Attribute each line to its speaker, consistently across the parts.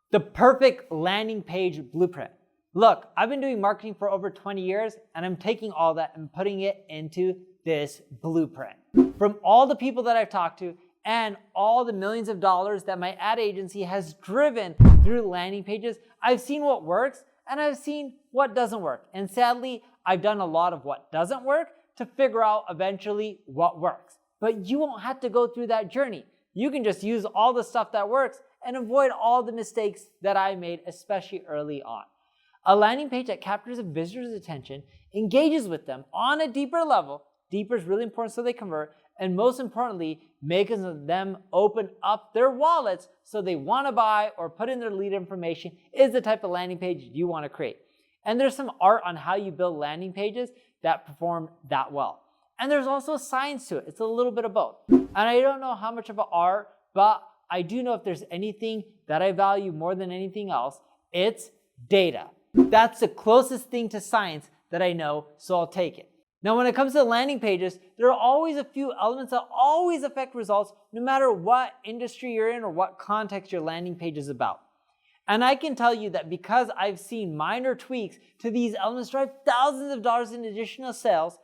Speaker 1: The perfect landing page blueprint. Look, I've been doing marketing for over 20 years and I'm taking all that and putting it into this blueprint. From all the people that I've talked to and all the millions of dollars that my ad agency has driven through landing pages, I've seen what works and I've seen what doesn't work. And sadly, I've done a lot of what doesn't work to figure out eventually what works. But you won't have to go through that journey. You can just use all the stuff that works and avoid all the mistakes that I made, especially early on. A landing page that captures a visitor's attention, engages with them on a deeper level. Deeper is really important so they convert, and most importantly, making them open up their wallets so they want to buy or put in their lead information is the type of landing page you want to create. And there's some art on how you build landing pages that perform that well. And there's also science to it. It's a little bit of both. And I don't know how much of an art, but I do know if there's anything that I value more than anything else, it's data. That's the closest thing to science that I know, so I'll take it. Now, when it comes to landing pages, there are always a few elements that always affect results, no matter what industry you're in or what context your landing page is about. And I can tell you that because I've seen minor tweaks to these elements drive thousands of dollars in additional sales,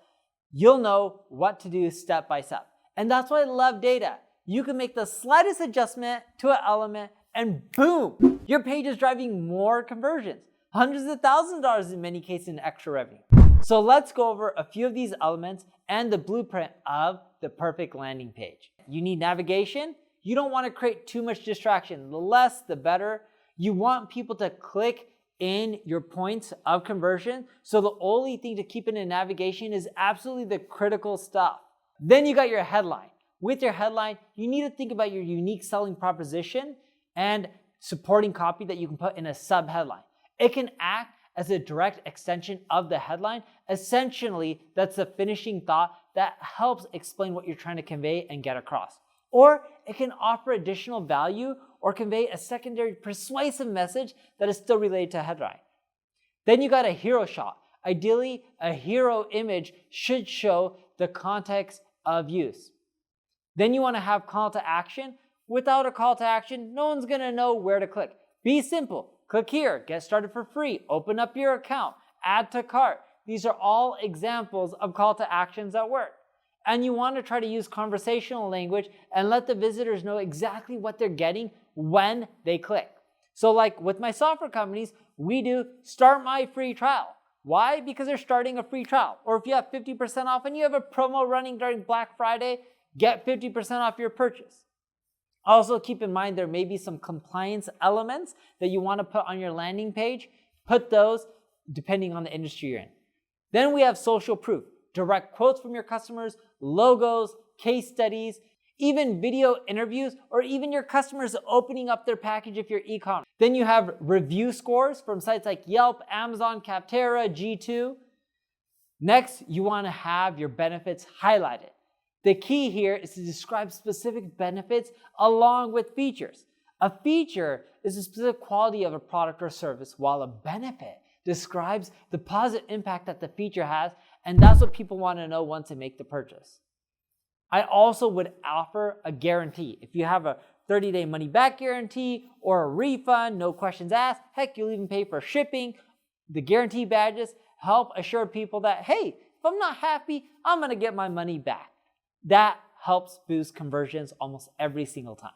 Speaker 1: you'll know what to do step by step. And that's why I love data. You can make the slightest adjustment to an element and boom, your page is driving more conversions. Hundreds of thousands of dollars in many cases in extra revenue. So let's go over a few of these elements and the blueprint of the perfect landing page. You need navigation. You don't want to create too much distraction. The less, the better. You want people to click in your points of conversion. So the only thing to keep in navigation is absolutely the critical stuff. Then you got your headline. With your headline, you need to think about your unique selling proposition and supporting copy that you can put in a sub-headline. It can act as a direct extension of the headline. Essentially, that's the finishing thought that helps explain what you're trying to convey and get across. Or it can offer additional value or convey a secondary persuasive message that is still related to a headline. Then you got a hero shot. Ideally, a hero image should show the context of use. Then you want to have call to action. Without a call to action, no one's going to know where to click. Be simple. Click here, get started for free, open up your account, add to cart. These are all examples of call to actions that work. And you want to try to use conversational language and let the visitors know exactly what they're getting when they click. So like with my software companies, we do start my free trial. Why? Because they're starting a free trial. Or if you have 50% off and you have a promo running during Black Friday, get 50% off your purchase. Also, keep in mind there may be some compliance elements that you want to put on your landing page. Put those depending on the industry you're in. Then we have social proof, direct quotes from your customers, logos, case studies, even video interviews, or even your customers opening up their package if you're e-commerce. Then you have review scores from sites like Yelp, Amazon, Capterra, G2. Next, you want to have your benefits highlighted. The key here is to describe specific benefits along with features. A feature is a specific quality of a product or service, while a benefit describes the positive impact that the feature has, and that's what people want to know once they make the purchase. I also would offer a guarantee. If you have a 30-day money-back guarantee or a refund, no questions asked, heck, you'll even pay for shipping. The guarantee badges help assure people that, hey, if I'm not happy, I'm going to get my money back. That helps boost conversions almost every single time.